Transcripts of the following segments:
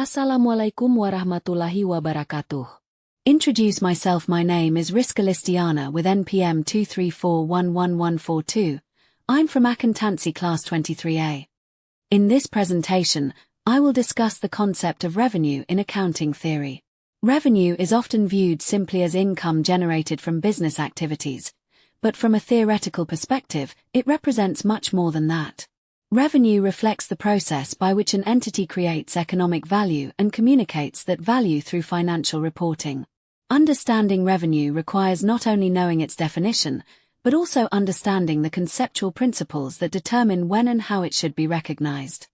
Assalamualaikum warahmatullahi wabarakatuh. Introduce myself. My name is Riska Listiyana with NPM 234114142. I'm from Akuntansi Class 23A. In this presentation, I will discuss the concept of revenue in accounting theory. Revenue is often viewed simply as income generated from business activities, but from a theoretical perspective, it represents much more than that. Revenue reflects the process by which an entity creates economic value and communicates that value through financial reporting. Understanding revenue requires not only knowing its definition, but also understanding the conceptual principles that determine when and how it should be recognized.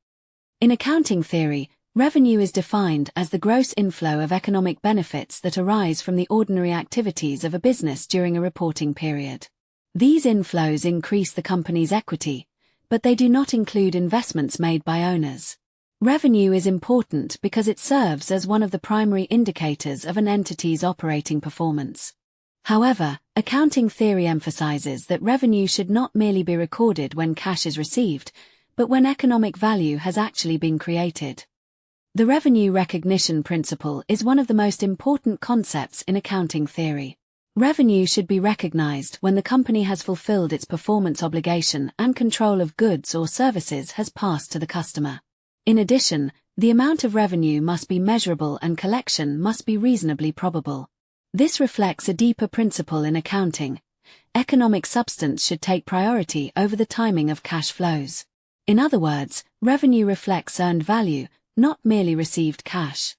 In accounting theory, revenue is defined as the gross inflow of economic benefits that arise from the ordinary activities of a business during a reporting period. These inflows increase the company's equity, but they do not include investments made by owners. Revenue is important because it serves as one of the primary indicators of an entity's operating performance. However, accounting theory emphasizes that revenue should not merely be recorded when cash is received, but when economic value has actually been created. The revenue recognition principle is one of the most important concepts in accounting theory. Revenue should be recognized when the company has fulfilled its performance obligation and control of goods or services has passed to the customer. In addition, the amount of revenue must be measurable and collection must be reasonably probable. This reflects a deeper principle in accounting. Economic substance should take priority over the timing of cash flows. In other words, revenue reflects earned value, not merely received cash.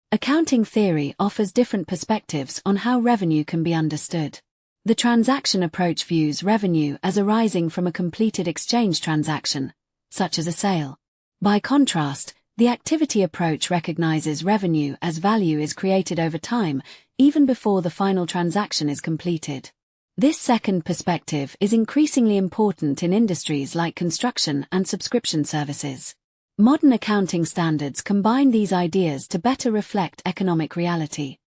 Accounting theory offers different perspectives on how revenue can be understood. The transaction approach views revenue as arising from a completed exchange transaction, such as a sale. By contrast, the activity approach recognizes revenue as value is created over time, even before the final transaction is completed. This second perspective is increasingly important in industries like construction and subscription services. Modern accounting standards combine these ideas to better reflect economic reality.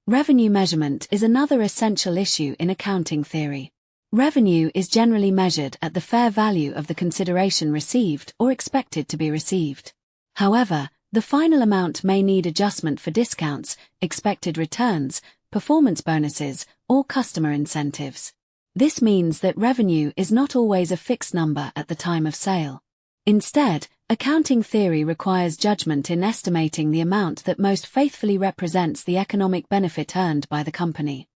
Revenue measurement is another essential issue in accounting theory. Revenue is generally measured at the fair value of the consideration received or expected to be received. However, the final amount may need adjustment for discounts, expected returns, performance bonuses, or customer incentives. This means that revenue is not always a fixed number at the time of sale. Instead, accounting theory requires judgment in estimating the amount that most faithfully represents the economic benefit earned by the company.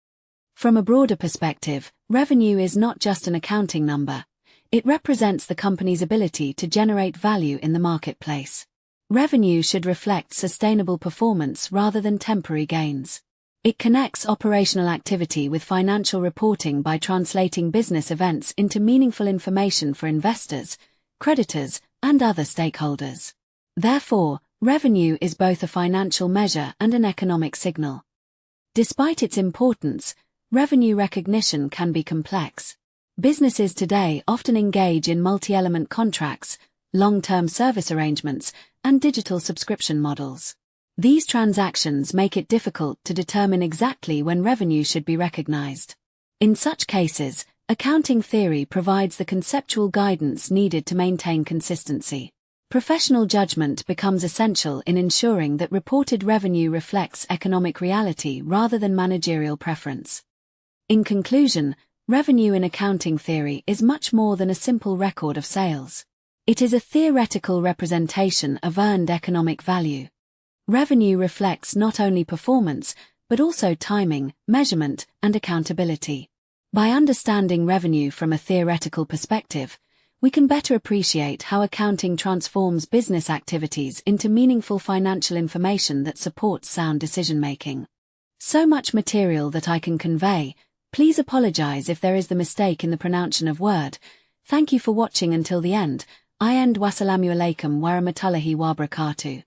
From a broader perspective, revenue is not just an accounting number. It represents the company's ability to generate value in the marketplace. Revenue should reflect sustainable performance rather than temporary gains. It connects operational activity with financial reporting by translating business events into meaningful information for investors, creditors, and other stakeholders. Therefore, revenue is both a financial measure and an economic signal. Despite its importance, revenue recognition can be complex. Businesses today often engage in multi-element contracts, long-term service arrangements, and digital subscription models. These transactions make it difficult to determine exactly when revenue should be recognized. In such cases, accounting theory provides the conceptual guidance needed to maintain consistency. Professional judgment becomes essential in ensuring that reported revenue reflects economic reality rather than managerial preference. In conclusion, revenue in accounting theory is much more than a simple record of sales. It is a theoretical representation of earned economic value. Revenue reflects not only performance, but also timing, measurement, and accountability. By understanding revenue from a theoretical perspective, we can better appreciate how accounting transforms business activities into meaningful financial information that supports sound decision-making. So much material that I can convey. Please apologize if there is the mistake in the pronunciation of word. Thank you for watching until the end. I end. Wassalamualaikum warahmatullahi wabarakatuh.